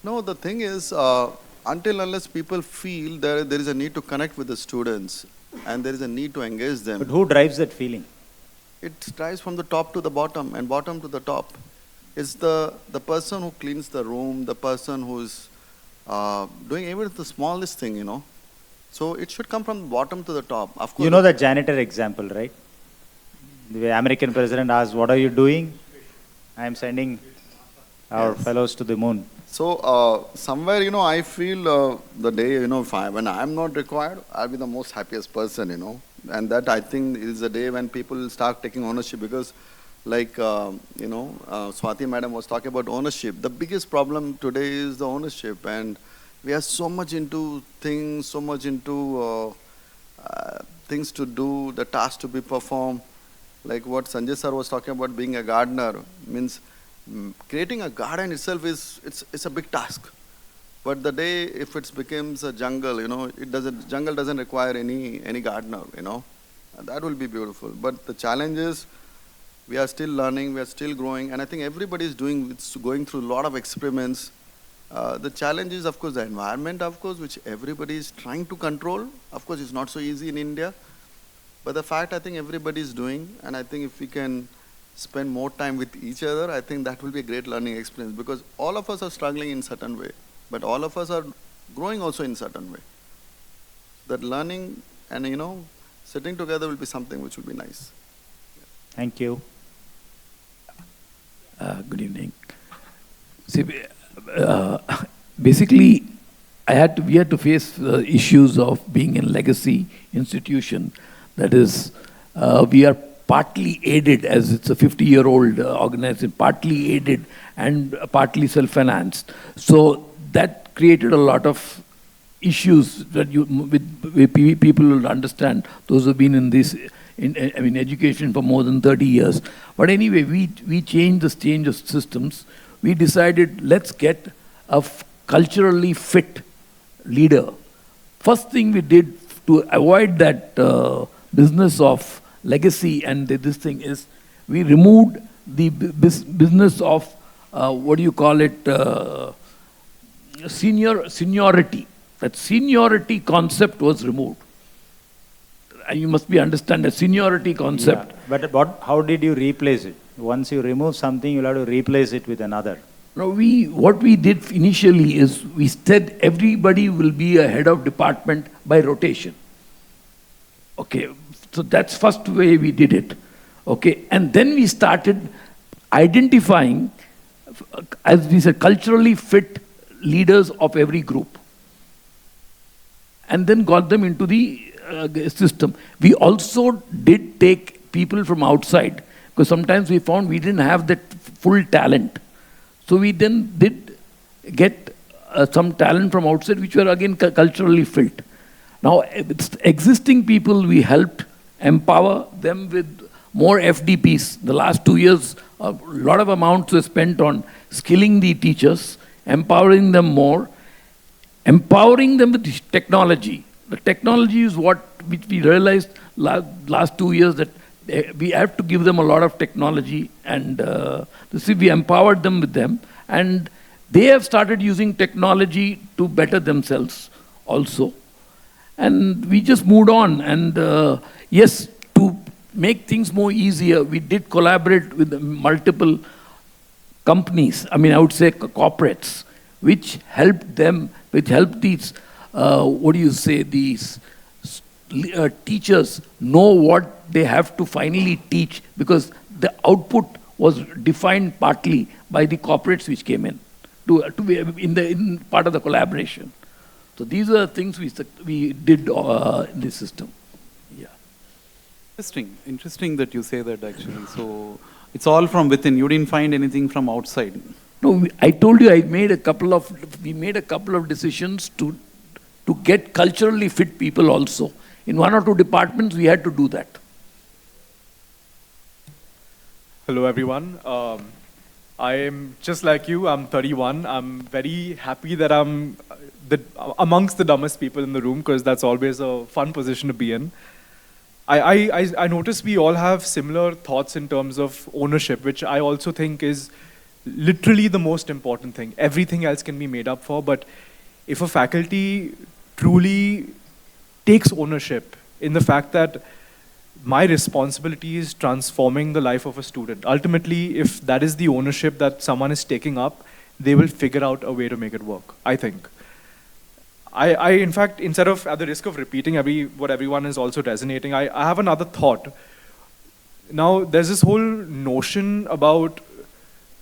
No, the thing is, until unless people feel there is a need to connect with the students and there is a need to engage them. But who drives that feeling? It drives from the top to the bottom and bottom to the top. It's the person who cleans the room, the person who's doing even the smallest thing, So it should come from the bottom to the top. Of course, you know the janitor example, right? The American president asked, "What are you doing?" I am sending our fellows to the moon. So somewhere, I feel the day, when I'm not required, I'll be the most happiest person, And that, I think, is the day when people start taking ownership because, like, Swati madam was talking about ownership. The biggest problem today is the ownership. And we are so much into things, so much into things to do, the tasks to be performed. Like what Sanjay sir was talking about being a gardener means creating a garden itself it's a big task. But the day if it becomes a jungle, jungle doesn't require any gardener, And that will be beautiful. But the challenge is we are still learning, we are still growing, and I think everybody is going through a lot of experiments. The challenge is, of course, the environment, of course, which everybody is trying to control. Of course, it's not so easy in India. But the fact I think everybody is doing, and I think if we can spend more time with each other, I think that will be a great learning experience, because all of us are struggling in certain way, but all of us are growing also in certain way. That learning and, you know, sitting together will be something which will be nice. Thank you. Good evening. See, basically, we had to face issues of being a legacy institution. That is, we are partly aided, as it's a 50-year-old organization, partly aided and partly self-financed. So that created a lot of issues that with people will understand, those who have been in this, education for more than 30 years. But anyway, we changed this change of systems. We decided, let's get a culturally fit leader. First thing we did to avoid that business of legacy and this thing is, we removed the business of, what do you call it, seniority. That seniority concept was removed. And you must understand the seniority concept. Yeah, but how did you replace it? Once you remove something, you'll have to replace it with another. No, what we did initially is, we said everybody will be a head of department by rotation. Okay, so that's first way we did it. Okay, and then we started identifying, as we said, culturally fit leaders of every group, and then got them into the system. We also did take people from outside, because sometimes we found we didn't have that full talent. So we then did get some talent from outside, which were again culturally fit. Now, existing people, we helped empower them with more FDPs. The last 2 years, a lot of amounts were spent on skilling the teachers, empowering them more, empowering them with technology. The technology is which we realized last 2 years, that we have to give them a lot of technology, and we empowered them with them, and they have started using technology to better themselves also. And we just moved on, and yes, to make things more easier, we did collaborate with multiple companies, I would say corporates, which helped these, these teachers know what they have to finally teach, because the output was defined partly by the corporates which came in to be in part of the collaboration. So these are the things we did in this system. Yeah. Interesting that you say that, actually. So it's all from within. You didn't find anything from outside. No, I told you we made a couple of decisions to get culturally fit people also. In 1 or 2 departments, we had to do that. Hello, everyone. I am just like you. I'm 31. I'm very happy that I'm amongst the dumbest people in the room, because that's always a fun position to be in. I notice we all have similar thoughts in terms of ownership, which I also think is literally the most important thing. Everything else can be made up for, but if a faculty truly takes ownership in the fact that my responsibility is transforming the life of a student. Ultimately, if that is the ownership that someone is taking up, they will figure out a way to make it work, I think. I in fact, instead of, at the risk of repeating what everyone is also resonating, I have another thought. Now, there's this whole notion about,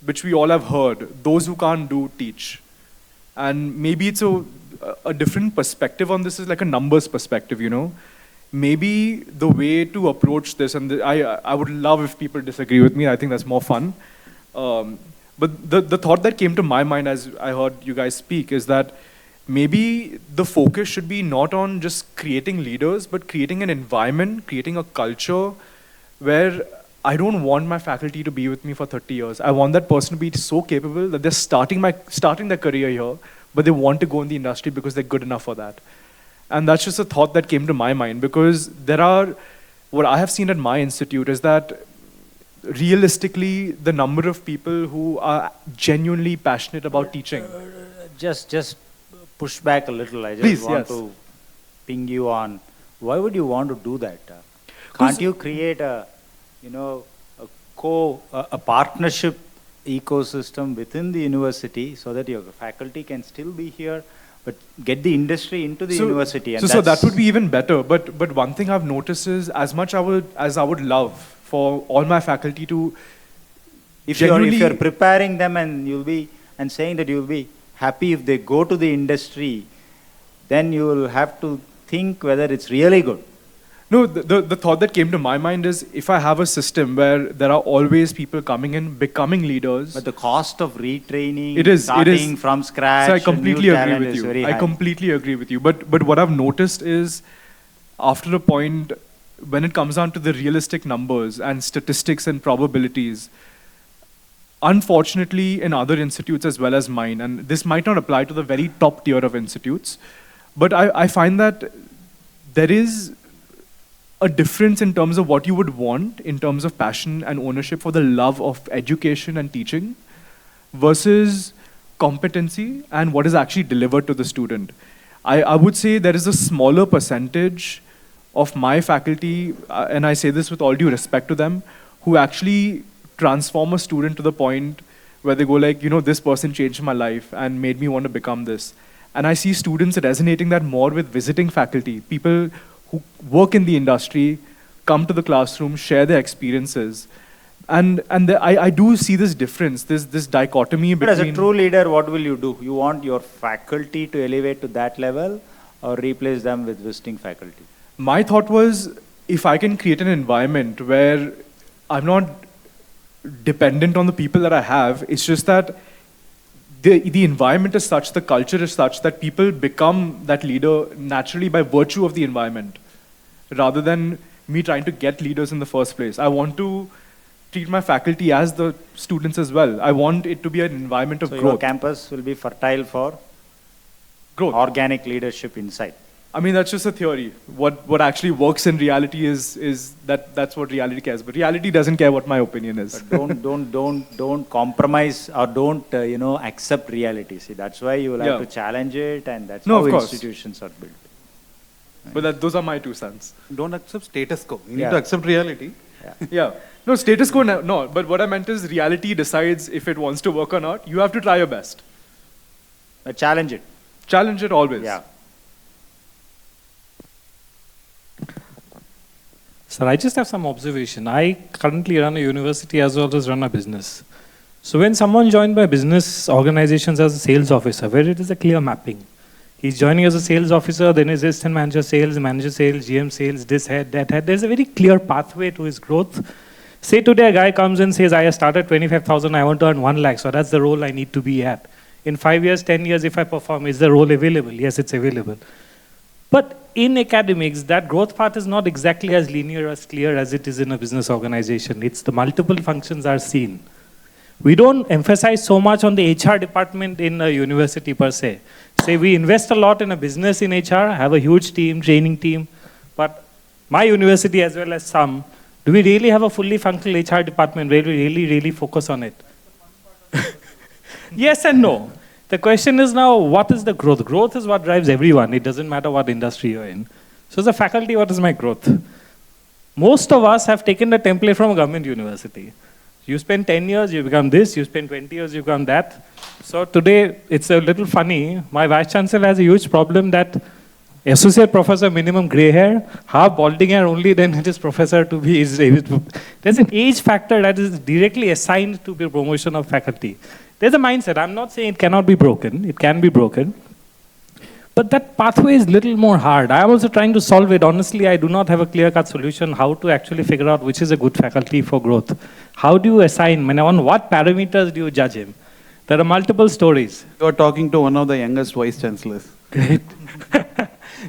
which we all have heard, those who can't do, teach. And maybe it's a different perspective on this, is like a numbers perspective, Maybe the way to approach this, and I would love if people disagree with me, I think that's more fun. But the thought that came to my mind as I heard you guys speak is that maybe the focus should be not on just creating leaders, but creating an environment, creating a culture where I don't want my faculty to be with me for 30 years. I want that person to be so capable that they're starting their career here, but they want to go in the industry because they're good enough for that. And that's just a thought that came to my mind, because what I have seen at my institute is that realistically, the number of people who are genuinely passionate about teaching. Just push back a little. I just want to ping you on, why would you want to do that? Can't you create a a partnership ecosystem within the university so that your faculty can still be here, but get the industry into the university. And so that would be even better. But one thing I've noticed is as much as I would love for all my faculty to if you're preparing them and saying that you'll be happy if they go to the industry, then you will have to think whether it's really good. No, the thought that came to my mind is if I have a system where there are always people coming in, becoming leaders. But the cost of retraining, starting from scratch, so I completely agree with you. Very I high. completely agree with you. But what I've noticed is after a point, when it comes down to the realistic numbers and statistics and probabilities, unfortunately in other institutes as well as mine, and this might not apply to the very top tier of institutes, but I find that there is a difference in terms of what you would want in terms of passion and ownership for the love of education and teaching versus competency and what is actually delivered to the student. I would say there is a smaller percentage of my faculty, and I say this with all due respect to them, who actually transform a student to the point where they go like, this person changed my life and made me want to become this. And I see students resonating that more with visiting faculty, people who work in the industry, come to the classroom, share their experiences. And I do see this difference, this dichotomy between... But as a true leader, what will you do? You want your faculty to elevate to that level or replace them with visiting faculty? My thought was, if I can create an environment where I'm not dependent on the people that I have, it's just that the environment is such, the culture is such that people become that leader naturally by virtue of the environment, rather than me trying to get leaders in the first place. I want to treat my faculty as the students as well. I want it to be an environment of growth. Your campus will be fertile for growth, organic leadership inside. I mean, that's just a theory. What actually works in reality is that's what reality cares. But reality doesn't care what my opinion is. But don't compromise or don't accept reality. See, that's why you will have to challenge it, and that's how institutions are built. Right. But those are my 2 cents. Don't accept status quo. You need to accept reality. Yeah. No, status quo, no. But what I meant is reality decides if it wants to work or not. You have to try your best. Challenge it. Challenge it always. Yeah. Sir, I just have some observation. I currently run a university as well as run a business. So when someone joined by business organizations as a sales officer, where it is a clear mapping, he's joining as a sales officer, then is assistant manager sales, GM sales, this head, that head. There's a very clear pathway to his growth. Say today a guy comes and says, I started 25,000, I want to earn 1 lakh, so that's the role I need to be at. In 5 years, 10 years, if I perform, is the role available? Yes, it's available. But in academics, that growth path is not exactly as linear, as clear as it is in a business organization. It's the multiple functions are seen. We don't emphasize so much on the HR department in a university per se. Say we invest a lot in a business in HR, have a huge team, training team, but my university as well as some, do we really have a fully functional HR department where we really focus on it? Yes and no. The question is now, what is the growth? Growth is what drives everyone. It doesn't matter what industry you're in. So as a faculty, what is my growth? Most of us have taken the template from a government university. You spend 10 years, you become this. You spend 20 years, you become that. So today, it's a little funny. My Vice-Chancellor has a huge problem that associate professor, minimum gray hair, half balding hair only, then it is professor to be. There's an age factor that is directly assigned to the promotion of faculty. There's a mindset. I'm not saying it cannot be broken. It can be broken. But that pathway is a little more hard. I'm also trying to solve it. Honestly, I do not have a clear-cut solution how to actually figure out which is a good faculty for growth. How do you assign? On what parameters do you judge him? There are multiple stories. You are talking to one of the youngest vice-chancellors. Great.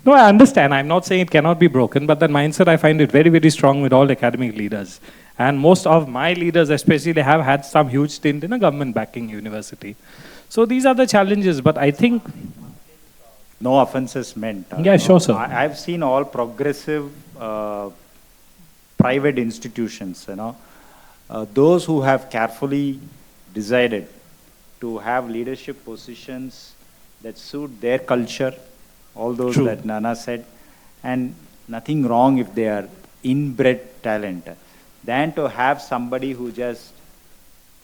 No, I understand. I'm not saying it cannot be broken, but that mindset, I find it very strong with all academic leaders. And most of my leaders especially have had some huge stint in a government backing university. So these are the challenges, but I think... No offenses meant. Yeah, sure, sir. I've seen all progressive private institutions, those who have carefully decided to have leadership positions that suit their culture, all those True. that Nana said, and nothing wrong if they are inbred talent. than to have somebody who just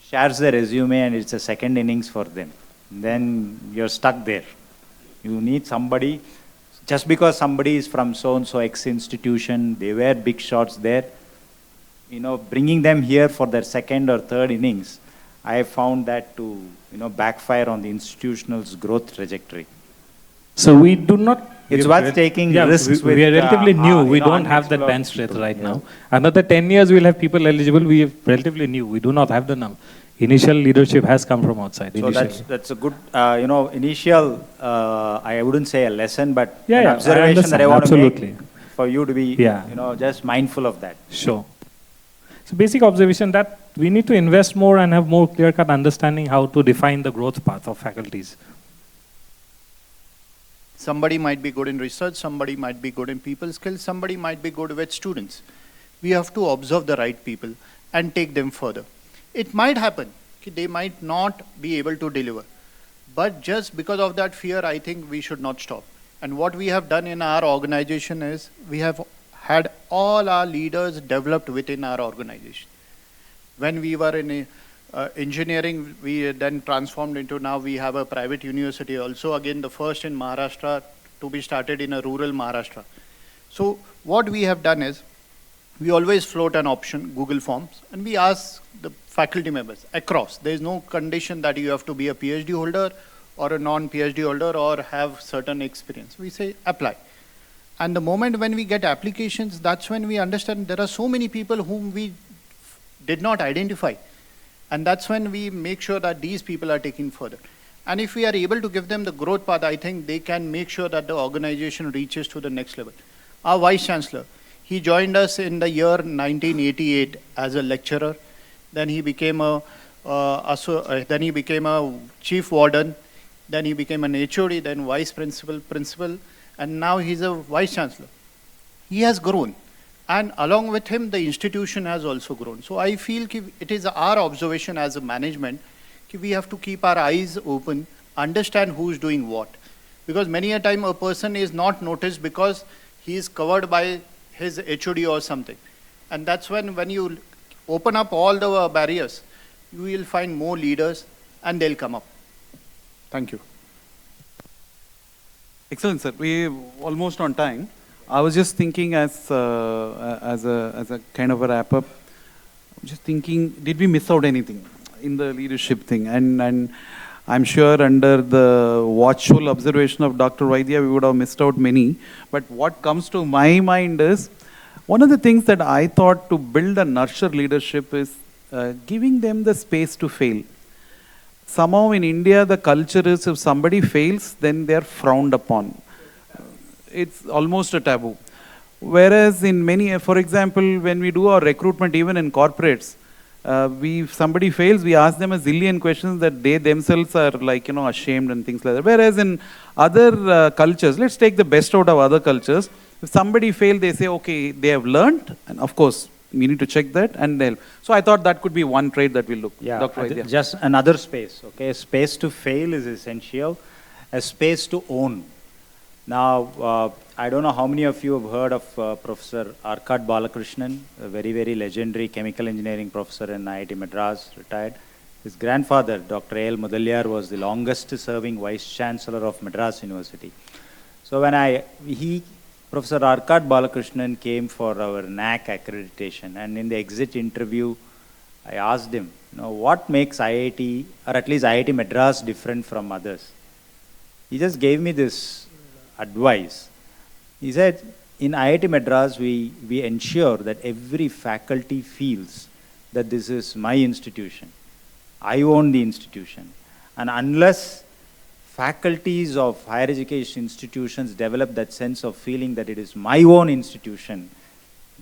shares their resume and it's a second innings for them. Then you're stuck there. You need somebody, just because somebody is from so-and-so X institution, they were big shots there, bringing them here for their second or third innings, I have found that to, backfire on the institutional's growth trajectory. So we do not. It's worth taking risks with. We are relatively new. We don't have that bench strength right now. Another 10 years, we'll have people eligible. We are relatively new. We do not have the number. Initial leadership has come from outside. So that's a good, initial, I wouldn't say a lesson, but an I observation that I want absolutely. to make for you to be, just mindful of that. Sure. So basic observation that we need to invest more and have more clear-cut understanding how to define the growth path of faculties. Somebody might be good in research, somebody might be good in people skills, somebody might be good with students. We have to observe the right people and take them further. It might happen, they might not be able to deliver. But just because of that fear, I think we should not stop. And what we have done in our organization is, we have had all our leaders developed within our organization. When we were in engineering, we then transformed into, now we have a private university also, again the first in Maharashtra to be started in a rural Maharashtra. So what we have done is, we always float an option, Google Forms, and we ask the faculty members across. There is no condition that you have to be a PhD holder or a non-PhD holder or have certain experience. We say apply. And the moment when we get applications, that's when we understand there are so many people whom we did not identify. And that's when we make sure that these people are taken further. And if we are able to give them the growth path, I think they can make sure that the organization reaches to the next level. Our Vice-Chancellor, he joined us in the year 1988 as a lecturer. Then he became a chief warden. Then he became an HOD, then vice principal, and now he's a Vice-Chancellor. He has grown. And along with him, the institution has also grown. So I feel it is our observation as a management, we have to keep our eyes open, understand who's doing what. Because many a time a person is not noticed because he is covered by his HOD or something. And that's when you open up all the barriers, you will find more leaders and they'll come up. Thank you. Excellent, sir. We're almost on time. I was just thinking as a kind of a wrap-up, just thinking, did we miss out anything in the leadership thing? And I'm sure under the watchful observation of Dr. Vaidya, we would have missed out many. But what comes to my mind is, one of the things that I thought to build and nurture leadership is giving them the space to fail. Somehow in India, the culture is if somebody fails, then they are frowned upon. It's almost a taboo. Whereas in many, for example, when we do our recruitment, even in corporates, if somebody fails, we ask them a zillion questions that they themselves are like, ashamed and things like that. Whereas in other cultures, let's take the best out of other cultures. If somebody fails, they say, okay, they have learned, and of course, we need to check that and help. So I thought that could be one trait that we'll look. Yeah, Dr. Vaidya. Just another space, okay? A space to fail is essential. A space to own. Now, I don't know how many of you have heard of Professor Arkad Balakrishnan, a very, very legendary chemical engineering professor in IIT Madras, retired. His grandfather, Dr. A.L. Mudaliar, was the longest serving Vice-Chancellor of Madras University. So when Professor Arkad Balakrishnan came for our NAC accreditation, and in the exit interview, I asked him, what makes IIT, or at least IIT Madras, different from others? He just gave me this advice. He said, in IIT Madras, we ensure that every faculty feels that this is my institution. I own the institution. And unless faculties of higher education institutions develop that sense of feeling that it is my own institution,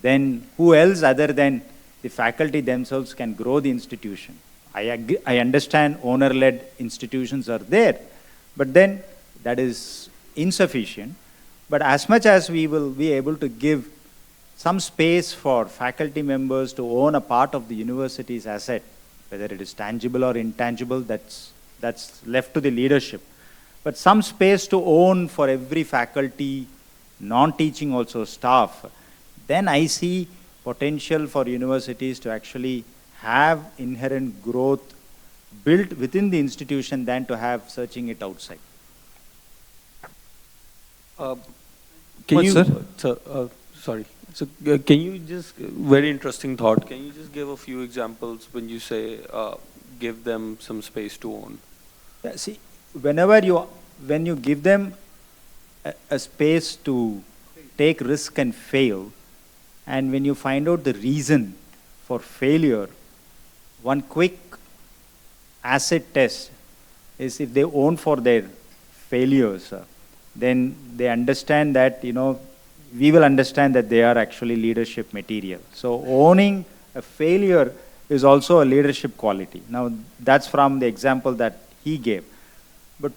then who else other than the faculty themselves can grow the institution? I understand owner-led institutions are there, but then that is insufficient. But as much as we will be able to give some space for faculty members to own a part of the university's asset, whether it is tangible or intangible, that's left to the leadership. But some space to own for every faculty, non-teaching also staff, then I see potential for universities to actually have inherent growth built within the institution than to have searching it outside. Can you, sir? sorry. So can you just, very interesting thought, can you just give a few examples when you say give them some space to own? Yeah, see, when you give them a space to take risk and fail, and when you find out the reason for failure, one quick acid test is if they own for their failures, then they understand that, we will understand that they are actually leadership material. So owning a failure is also a leadership quality. Now, that's from the example that he gave. But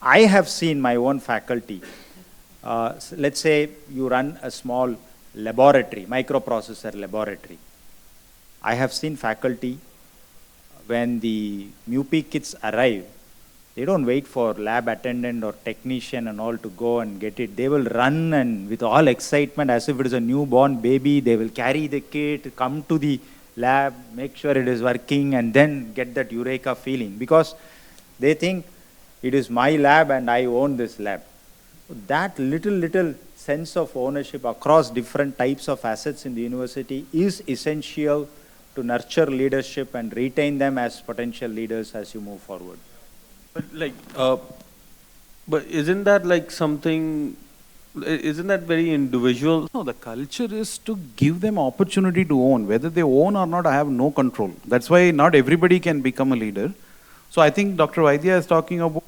I have seen my own faculty. Let's say you run a small laboratory, microprocessor laboratory. I have seen faculty, when the MUPI kits arrive, they don't wait for lab attendant or technician and all to go and get it. They will run and with all excitement as if it is a newborn baby, they will carry the kit, come to the lab, make sure it is working, and then get that eureka feeling, because they think it is my lab and I own this lab. That little sense of ownership across different types of assets in the university is essential to nurture leadership and retain them as potential leaders as you move forward. But isn't that like something, isn't that very individual? No, the culture is to give them opportunity to own. Whether they own or not, I have no control. That's why not everybody can become a leader. So I think Dr. Vaidya is talking about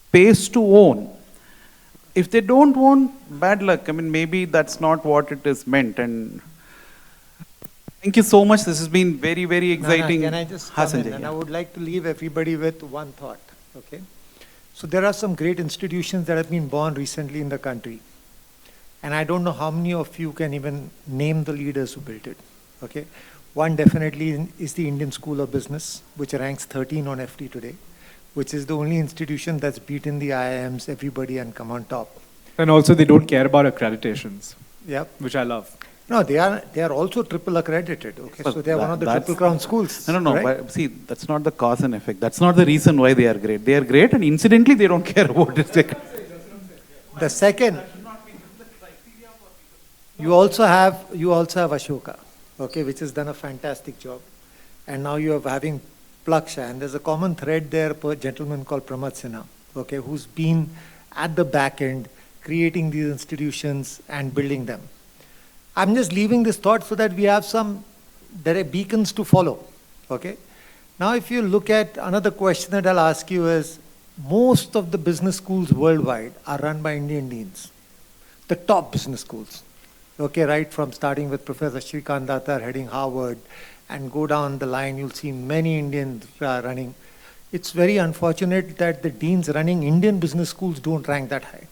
space to own. If they don't own, bad luck. I mean, maybe that's not what it is meant. And thank you so much. This has been very, very exciting. Can I just come in? And I would like to leave everybody with one thought. Okay. So there are some great institutions that have been born recently in the country. And I don't know how many of you can even name the leaders who built it. Okay. One definitely is the Indian School of Business, which ranks 13 on FT today, which is the only institution that's beaten the IIMs, everybody, and come on top. And also they don't care about accreditations. Yep. Which I love. No, they are also triple accredited. Okay, so they are one of the triple crown schools. No, right? but see, that's not the cause and effect. That's not the reason why they are great. They are great, and incidentally, they don't care about it. The second, you also have Ashoka, okay, which has done a fantastic job, and now you are having Plaksha, and there's a common thread there for a gentleman called Pramad Sinha, okay, who's been at the back end creating these institutions and building them. I'm just leaving this thought so that we have some direct beacons to follow, okay? Now, if you look at another question that I'll ask you is, most of the business schools worldwide are run by Indian deans, the top business schools, okay, right from starting with Professor Shri Tata heading Harvard, and go down the line, you'll see many Indians running. It's very unfortunate that the deans running Indian business schools don't rank that high.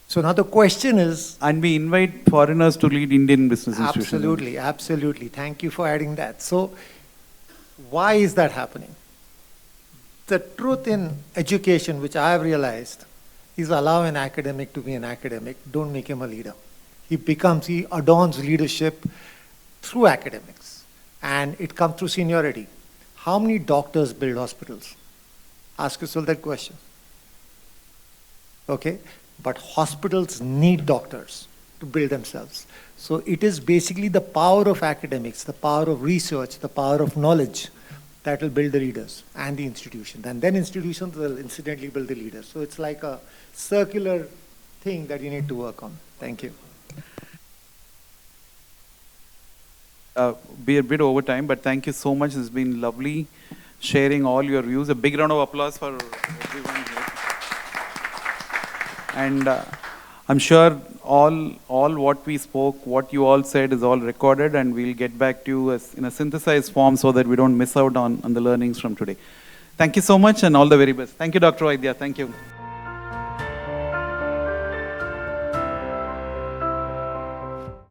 So now the question is... And we invite foreigners to lead Indian business institutions. Absolutely, absolutely. Thank you for adding that. So why is that happening? The truth in education, which I have realized, is allow an academic to be an academic. Don't make him a leader. He adorns leadership through academics. And it comes through seniority. How many doctors build hospitals? Ask yourself that question. Okay? But hospitals need doctors to build themselves. So it is basically the power of academics, the power of research, the power of knowledge that will build the leaders and the institutions. And then institutions will incidentally build the leaders. So it's like a circular thing that you need to work on. Thank you. Be a bit over time, but thank you so much. It's been lovely sharing all your views. A big round of applause for everyone here. And I'm sure all what we spoke, what you all said is all recorded, and we'll get back to you in a synthesized form so that we don't miss out on the learnings from today. Thank you so much and all the very best. Thank you, Dr. Vaidya. Thank you.